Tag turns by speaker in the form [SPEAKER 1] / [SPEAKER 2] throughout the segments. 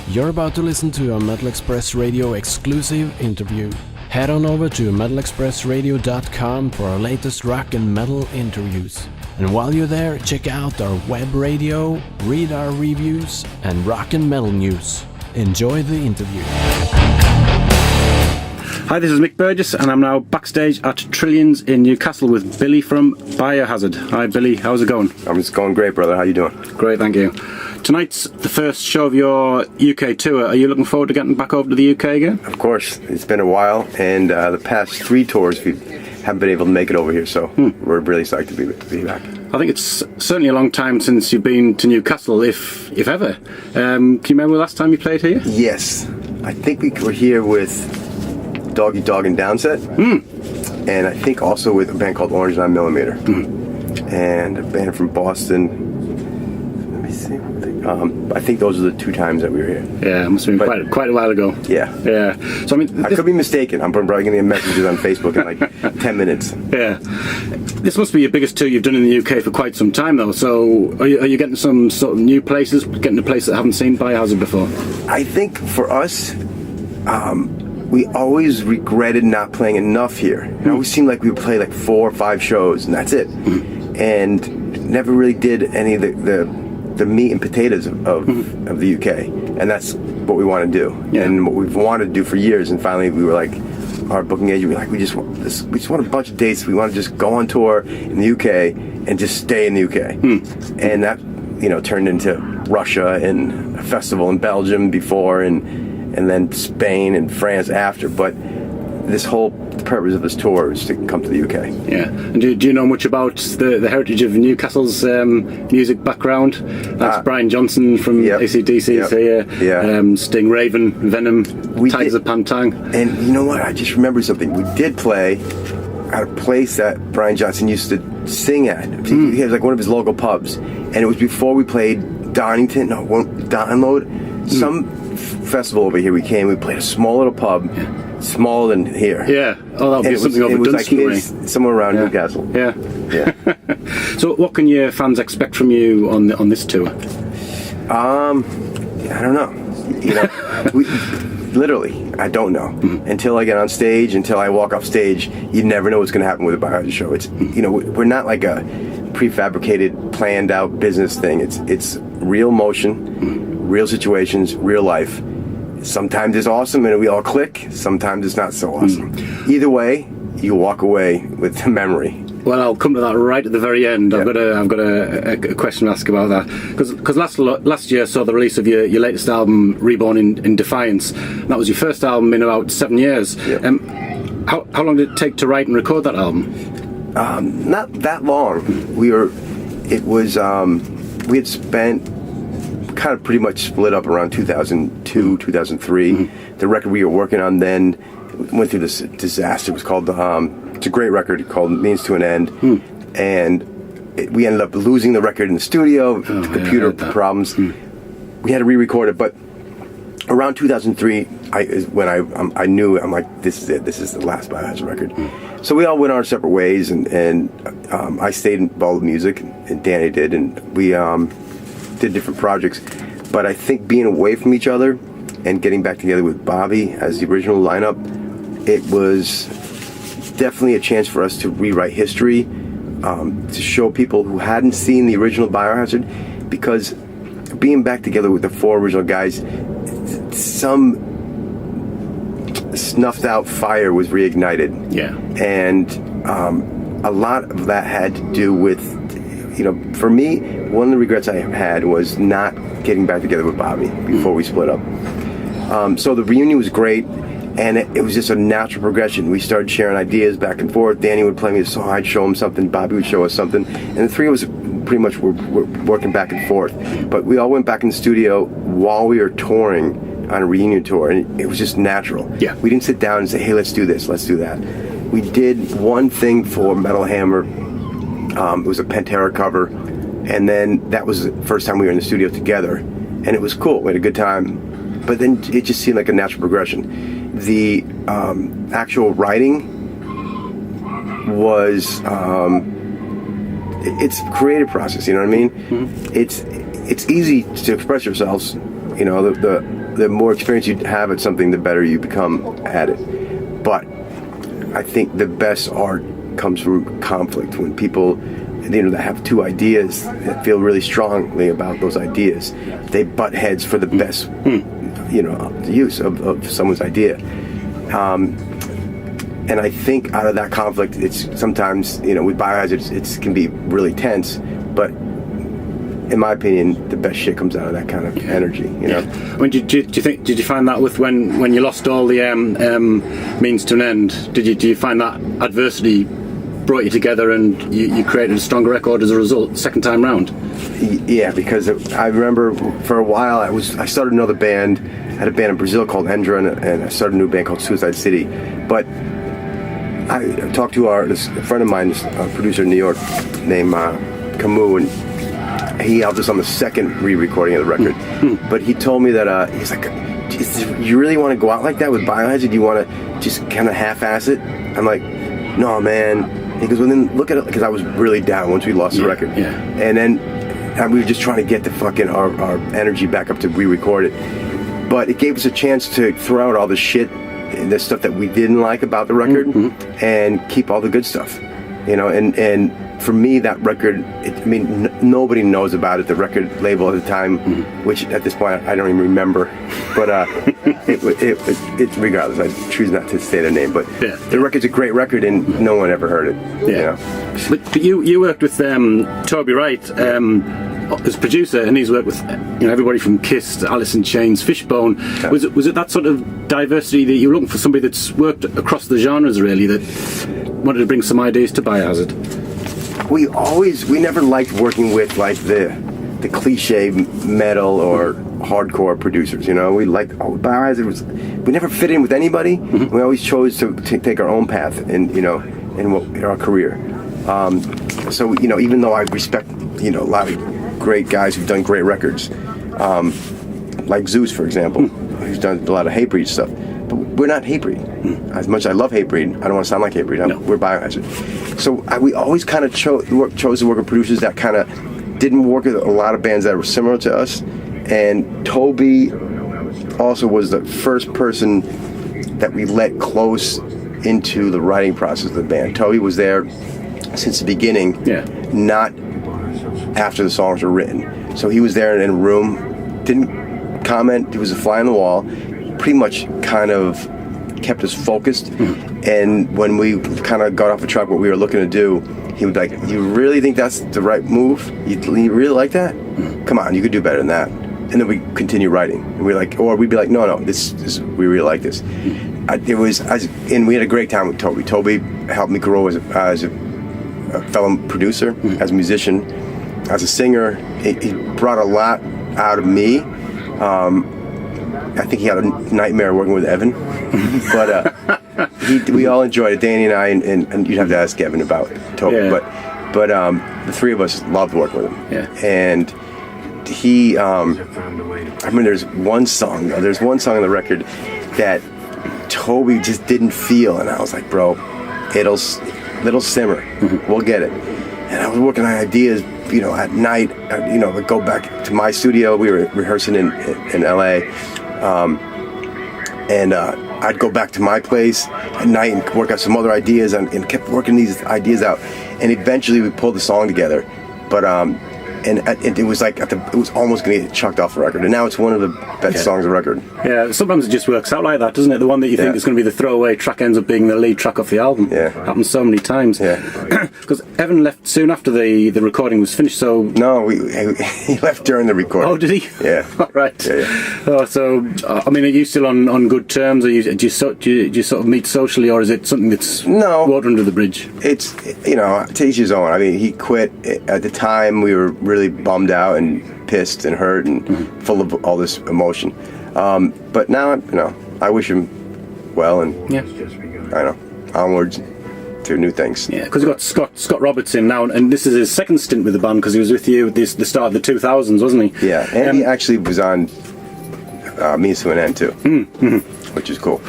[SPEAKER 1] You're about to listen to a Metal Express Radio exclusive interview. Head on over to metalexpressradio.com for our latest rock and metal interviews. And while you're there, check out our web radio, read our reviews, and rock and metal news. Enjoy the interview.
[SPEAKER 2] Hi, this is Mick Burgess, and I'm now backstage at Trillions in Newcastle with Billy from Biohazard. Hi, Billy. How's it going?
[SPEAKER 3] It's going great, brother. How you doing?
[SPEAKER 2] Great, thank you. Tonight's the first show of your UK tour. Are you looking forward to getting back over to the UK again?
[SPEAKER 3] Of course. It's been a while, and the past 3 tours we haven't been able to make it over here, so we're really psyched to be back.
[SPEAKER 2] I think it's certainly a long time since you've been to Newcastle, if ever. Can you remember the last time you played here?
[SPEAKER 3] Yes. I think we were here with Doggy Dog and Downset, and I think also with a band called Orange 9mm, and a band from Boston. Let me see. I think those are the 2 times that we were here.
[SPEAKER 2] Yeah, it must have been quite a while ago.
[SPEAKER 3] Yeah.
[SPEAKER 2] So I mean,
[SPEAKER 3] I could be mistaken. I'm probably going to get messages on Facebook in like 10 minutes.
[SPEAKER 2] Yeah. This must be your biggest tour you've done in the UK for quite some time, though. So are you getting some sort of new places, getting to places that haven't seen Biohazard before?
[SPEAKER 3] I think for us, we always regretted not playing enough here. It always seemed like we would play like 4 or 5 shows, and that's it. And never really did any of the meat and potatoes of the UK. And that's what we want to do. Yeah. And what we've wanted to do for years. And finally, we were like, our booking agent, we were like, we just want a bunch of dates. We want to just go on tour in the UK and just stay in the UK. And that, turned into Russia and a festival in Belgium before, and then Spain and France after. But this whole purpose of this tour is to come to the UK. Yeah.
[SPEAKER 2] And do you know much about the heritage of Newcastle's music background? That's Brian Johnson from AC/DC here. Yeah. Sting, Raven, Venom, Tigers of Pantang.
[SPEAKER 3] And you know what? I just remembered something. We did play at a place that Brian Johnson used to sing at. He had like one of his local pubs. And it was before we played Download. Some festival over here we played a small little pub, smaller than here.
[SPEAKER 2] Yeah. Oh, that would be something over Dunstan way.
[SPEAKER 3] Somewhere around Newcastle.
[SPEAKER 2] Yeah. So what can your fans expect from you on this tour?
[SPEAKER 3] I don't know. Literally, I don't know. Until I get on stage, until I walk off stage, you never know what's going to happen with a Biohazard show. It's we're not like a prefabricated, planned out business thing. It's real motion. Real situations, real life. Sometimes it's awesome and we all click. Sometimes it's not so awesome. Either way, you walk away with a memory.
[SPEAKER 2] Well, I'll come to that right at the very end. I've got a question to ask about that because last year saw the release of your latest album, Reborn in Defiance. And that was your first album in about 7 years.
[SPEAKER 3] Yeah.
[SPEAKER 2] How long did it take to write and record that album?
[SPEAKER 3] Not that long. We had spent kind of pretty much split up around 2002, 2003. The record we were working on then went through this disaster. It was called it's a great record called Means to an End. And we ended up losing the record in the studio, computer problems. We had to re-record it, but around 2003 is when I knew, I'm like, this is it. This is the last Biohazard record. So we all went our separate ways, and I stayed involved with music, and Danny did, and we did different projects. But I think being away from each other and getting back together with Bobby as the original lineup, it was definitely a chance for us to rewrite history, to show people who hadn't seen the original Biohazard, because being back together with the 4 original guys, some snuffed out fire was reignited.
[SPEAKER 2] Yeah.
[SPEAKER 3] And a lot of that had to do with, for me, one of the regrets I had was not getting back together with Bobby before we split up. So the reunion was great, and it was just a natural progression. We started sharing ideas back and forth. Danny would play me a song, I'd show him something, Bobby would show us something, and the 3 of us pretty much were working back and forth. But we all went back in the studio while we were touring on a reunion tour, and it was just natural.
[SPEAKER 2] Yeah.
[SPEAKER 3] We didn't sit down and say, hey, let's do this, let's do that. We did one thing for Metal Hammer. It was a Pantera cover, and then that was the first time we were in the studio together, and it was cool. We had a good time, but then it just seemed like a natural progression. The actual writing was it's a creative process. You know what I mean? It's easy to express yourselves. the more experience you have at something, the better you become at it. But I think the best art comes from conflict. When people, that have two ideas that feel really strongly about those ideas, they butt heads for the best, use of someone's idea. And I think out of that conflict, it's sometimes, with Biohazard, it can be really tense, but in my opinion, the best shit comes out of that kind of energy. I
[SPEAKER 2] mean, did you find that with when you lost all the means to an end? Do you find that adversity brought you together and you created a stronger record as a result second time round?
[SPEAKER 3] Yeah, because I remember for a while I started another band. I had a band in Brazil called Endra, and I started a new band called Suicide City. But I talked to a friend of mine, a producer in New York named Camus, and he helped us on the second re-recording of the record. But he told me that he's like, you really want to go out like that with Biohazard? You want to just kind of half-ass it? I'm like, no, man. He goes, well, then look at it, because I was really down once we lost the record.
[SPEAKER 2] Yeah.
[SPEAKER 3] And then we were just trying to get the our energy back up to re-record it. But it gave us a chance to throw out all the shit, the stuff that we didn't like about the record, and keep all the good stuff. And for me, that record, nobody knows about it. The record label at the time, which at this point I don't even remember, but it regardless, I choose not to say their name. But the record's a great record, and no one ever heard it.
[SPEAKER 2] Yeah. But you worked with Toby Wright as producer, and he's worked with everybody from Kiss to Alice in Chains, Fishbone.
[SPEAKER 3] Yeah.
[SPEAKER 2] Was it that sort of diversity that you were looking for, somebody that's worked across the genres really, that wanted to bring some ideas to Biohazard?
[SPEAKER 3] We never liked working with like the cliche metal or hardcore producers. We liked Biohazard we never fit in with anybody. We always chose to take our own path in our career. So even though I respect a lot of great guys who've done great records, like Zeus, for example, who's done a lot of Hatebreed stuff. But we're not Hatebreed. As much as I love Hatebreed, I don't want to sound like Hatebreed.
[SPEAKER 2] No.
[SPEAKER 3] We're Biohazard. So we always kind of chose to work with producers that kind of didn't work with a lot of bands that were similar to us. And Toby also was the first person that we let close into the writing process of the band. Toby was there since the beginning, not after the songs were written. So he was there in a room, didn't comment. He was a fly on the wall. Pretty much kind of kept us focused, and when we kind of got off the track what we were looking to do, he would be like, you really think that's the right move? You really like that? Come on, you could do better than that. And then we continue writing, and we'd be like, no, this we really like this. And we had a great time with Toby. Toby helped me grow as a fellow producer, as a musician, as a singer. He brought a lot out of me. I think he had a nightmare working with Evan, but we all enjoyed it. Danny and I, and you'd have to ask Evan about Toby, but the three of us loved working with him.
[SPEAKER 2] Yeah.
[SPEAKER 3] And he, there's one song on the record that Toby just didn't feel, and I was like, bro, it'll simmer, we'll get it. And I was working on ideas, at night. I'd go back to my studio. We were rehearsing in LA. And I'd go back to my place at night and work out some other ideas, and kept working these ideas out. And eventually we pulled the song together. But it was like it was almost going to get chucked off the record, and now it's one of the best songs on the record.
[SPEAKER 2] Yeah, sometimes it just works out like that, doesn't it? The one that you think is going to be the throwaway track ends up being the lead track off the album.
[SPEAKER 3] Yeah,
[SPEAKER 2] happens so many times.
[SPEAKER 3] Yeah,
[SPEAKER 2] because Evan left soon after the recording was finished. So
[SPEAKER 3] no, he left during the recording.
[SPEAKER 2] Oh, did he?
[SPEAKER 3] Yeah.
[SPEAKER 2] Right.
[SPEAKER 3] Yeah.
[SPEAKER 2] Oh, so are you still on good terms? Do you sort of meet socially, or is it something that's water under the bridge?
[SPEAKER 3] It's to each his own. He quit at the time. We were really bummed out and pissed and hurt and full of all this emotion. But now, I wish him well, and onwards to new things.
[SPEAKER 2] Yeah, because we've got Scott Roberts in now, and this is his second stint with the band, because he was with you at the start of the 2000s, wasn't he?
[SPEAKER 3] Yeah, and he actually was on Means to an End too, which is cool.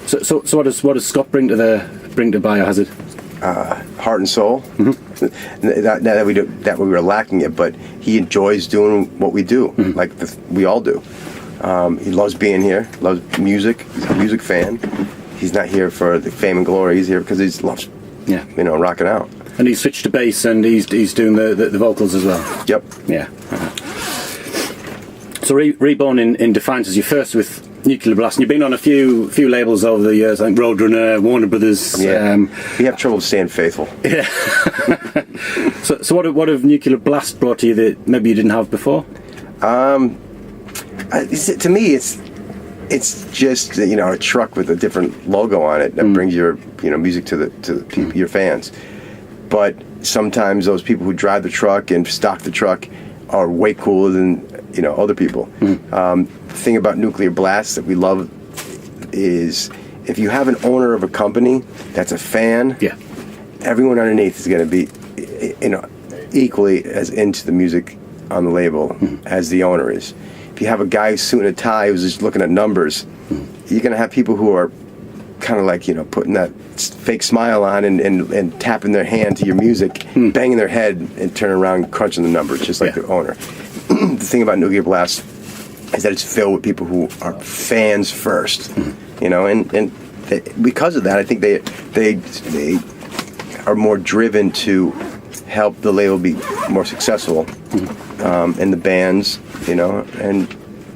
[SPEAKER 2] So what does Scott bring to Biohazard?
[SPEAKER 3] Heart and soul. That we were lacking it, but he enjoys doing what we do, like we all do. He loves being here, loves music. He's a music fan. He's not here for the fame and glory. He's here because he loves, rocking out.
[SPEAKER 2] And he switched to bass, and he's doing the vocals as well.
[SPEAKER 3] Yep.
[SPEAKER 2] Yeah. So Reborn in Defiance is your first with Nuclear Blast, and you've been on a few labels over the years. I think Roadrunner, Warner Brothers.
[SPEAKER 3] Yeah. We have trouble staying faithful.
[SPEAKER 2] Yeah. So what have Nuclear Blast brought to you that maybe you didn't have before?
[SPEAKER 3] To me, it's just a truck with a different logo on it that brings your music to the people, your fans. But sometimes those people who drive the truck and stock the truck are way cooler than other people. The thing about Nuclear Blast that we love is if you have an owner of a company that's a fan, everyone underneath is going to be equally as into the music on the label as the owner is. If you have a guy who's suit and a tie who's just looking at numbers, you're going to have people who are kind of like putting that fake smile on and tapping their hand to your music, banging their head and turning around and crunching the numbers just like the owner. The thing about Nuclear Blast is that it's filled with people who are fans first, and because of that, I think they are more driven to help the label be more successful, and the bands, and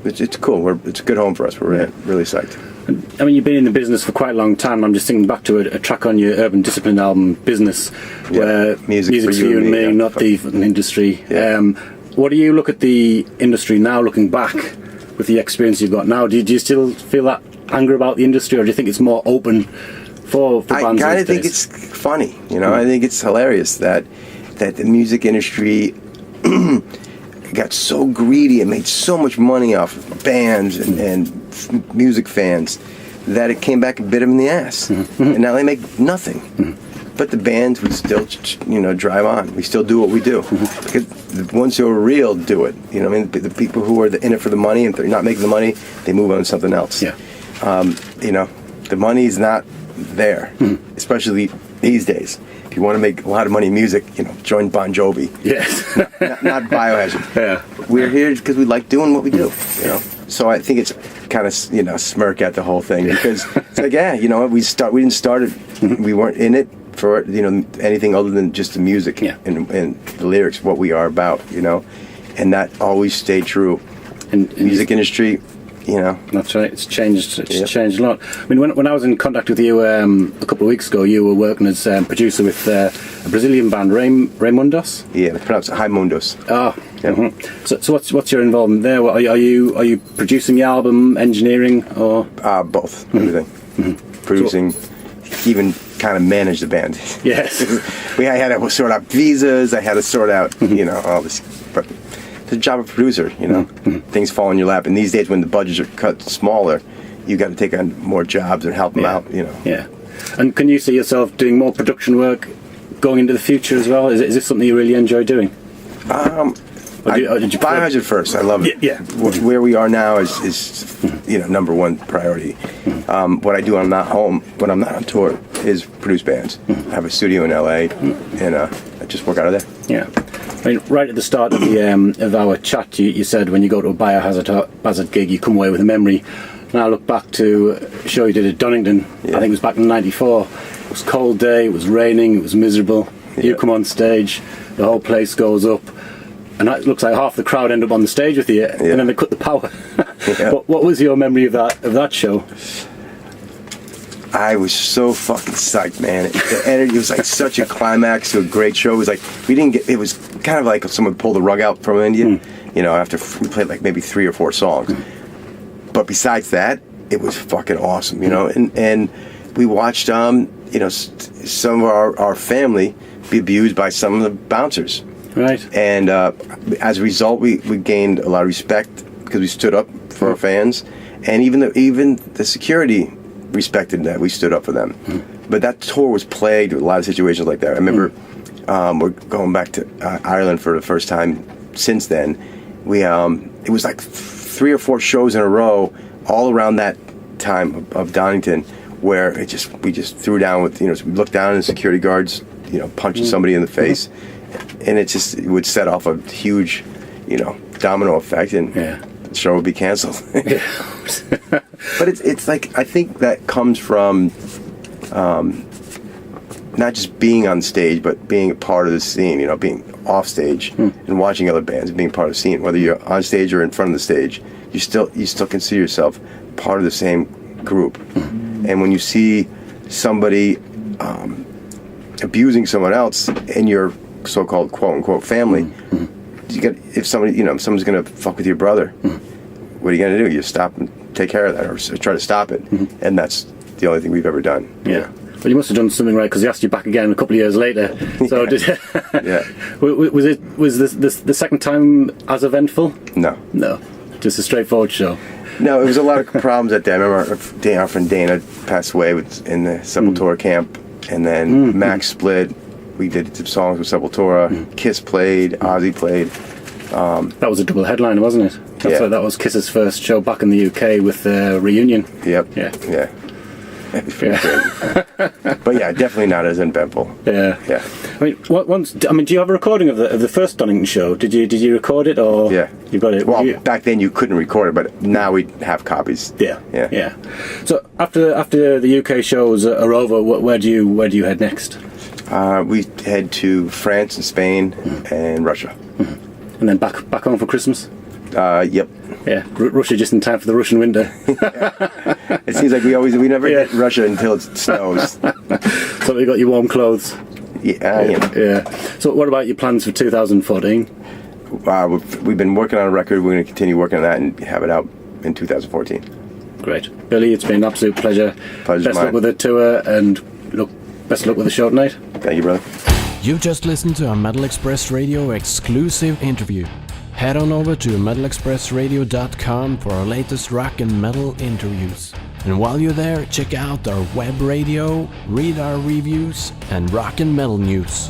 [SPEAKER 3] it's cool. It's a good home for us. We're really psyched.
[SPEAKER 2] I mean, you've been in the business for quite a long time. I'm just thinking back to a track on your Urban Discipline album, Business, where music's for you and me, not the industry.
[SPEAKER 3] Yeah.
[SPEAKER 2] What do you look at the industry now, looking back with the experience you've got now? Do you still feel that anger about the industry, or do you think it's more open for bands?
[SPEAKER 3] I kind of think it's funny, I think it's hilarious that the music industry got so greedy and made so much money off of bands and music fans that it came back and bit them in the ass. And now they make nothing. But the bands would still, drive on. We still do what we do. Because the ones who are real do it. The people who are in it for the money, and if they're not making the money, they move on to something else.
[SPEAKER 2] Yeah.
[SPEAKER 3] The money's not there, especially these days. If you want to make a lot of money in music, join Bon Jovi.
[SPEAKER 2] Yes.
[SPEAKER 3] not Biohazard.
[SPEAKER 2] Yeah.
[SPEAKER 3] We're here because we like doing what we do. So I think it's kind of smirk at the whole thing because it's like we didn't start it. We weren't in it for anything other than just the music and the lyrics, what we are about, and that always stayed true. And music industry,
[SPEAKER 2] That's right. It's changed. It's changed a lot. I mean, when I was in contact with you a couple of weeks ago, you were working as producer with a Brazilian band, Raimundos.
[SPEAKER 3] Yeah, it's pronounced Raimundos.
[SPEAKER 2] Oh. Yeah. So what's your involvement there? Are you producing the album, engineering, or
[SPEAKER 3] both? Everything. Producing, even kind of manage the band.
[SPEAKER 2] Yes.
[SPEAKER 3] I had to sort out visas. I had to sort out all this. But the job of a producer, things fall in your lap. And these days, when the budgets are cut smaller, you got to take on more jobs and help them out.
[SPEAKER 2] Yeah. And can you see yourself doing more production work going into the future as well? Is this something you really enjoy doing?
[SPEAKER 3] Biohazard first. I love it.
[SPEAKER 2] Yeah.
[SPEAKER 3] Where we are now is number one priority. What I do when I'm not home, when I'm not on tour, is produce bands. I have a studio in LA, and I just work out of there.
[SPEAKER 2] Yeah. I mean, right at the start of our chat, you said when you go to a Biohazard gig, you come away with a memory. And I look back to a show you did at Donington. I think it was back in '94. It was a cold day. It was raining. It was miserable. You come on stage, the whole place goes up. And it looks like half the crowd end up on the stage with you, and then they cut the power. What was your memory of that show?
[SPEAKER 3] I was so fucking psyched, man. The energy was like such a climax to a great show. It was like it was kind of like someone pulled the rug out from India, after we played like maybe 3 or 4 songs. But besides that, it was fucking awesome, and we watched, some of our family be abused by some of the bouncers.
[SPEAKER 2] Right.
[SPEAKER 3] And as a result, we gained a lot of respect because we stood up for our fans, and even the security respected that we stood up for them. But that tour was plagued with a lot of situations like that. I remember we're going back to Ireland for the first time since then. It was like 3 or 4 shows in a row all around that time of Donington where we just threw down with we looked down at the security guards punching somebody in the face. And it would set off a huge, domino effect, and the show would be canceled. But it's like, I think that comes from not just being on stage, but being a part of the scene, you know, being off stage and watching other bands and being part of the scene. Whether you're on stage or in front of the stage, you still consider yourself part of the same group. And when you see somebody abusing someone else in your so-called quote-unquote family, if someone's going to fuck with your brother, what are you going to do? You stop and take care of that, or try to stop it. And that's the only thing we've ever done.
[SPEAKER 2] Yeah. Well, you must have done something right, because he asked you back again a couple of years later. So was this the second time as eventful?
[SPEAKER 3] No,
[SPEAKER 2] just a straightforward show.
[SPEAKER 3] No, it was a lot of problems at that. I remember our friend Dana passed away in the Sepultura camp, and then Max split. We did some songs with Sepultura. Kiss played, Ozzy played.
[SPEAKER 2] That was a double headliner, wasn't it? That was Kiss's first show back in the UK with the reunion.
[SPEAKER 3] Yep. Yeah. But yeah, definitely not as eventful.
[SPEAKER 2] Yeah. I mean, do you have a recording of the first Donington show? Did you record it, or you got it?
[SPEAKER 3] Well, back then you couldn't record it, but now we have copies.
[SPEAKER 2] Yeah. So after the UK shows are over, where do you head next?
[SPEAKER 3] We head to France and Spain and Russia,
[SPEAKER 2] and then back home for Christmas.
[SPEAKER 3] Yep.
[SPEAKER 2] Yeah, Russia just in time for the Russian winter.
[SPEAKER 3] It seems like we never get Russia until it snows.
[SPEAKER 2] So you got your warm clothes. Yeah. So what about your plans for 2014?
[SPEAKER 3] We've been working on a record. We're going to continue working on that and have it out in 2014.
[SPEAKER 2] Great. Billy, it's been an absolute pleasure.
[SPEAKER 3] Pleasure's
[SPEAKER 2] Best
[SPEAKER 3] mine.
[SPEAKER 2] luck with the tour, and best of luck with the show tonight.
[SPEAKER 3] Thank you, brother.
[SPEAKER 1] You've just listened to a Metal Express Radio exclusive interview. Head on over to metalexpressradio.com for our latest rock and metal interviews. And while you're there, check out our web radio, read our reviews, and rock and metal news.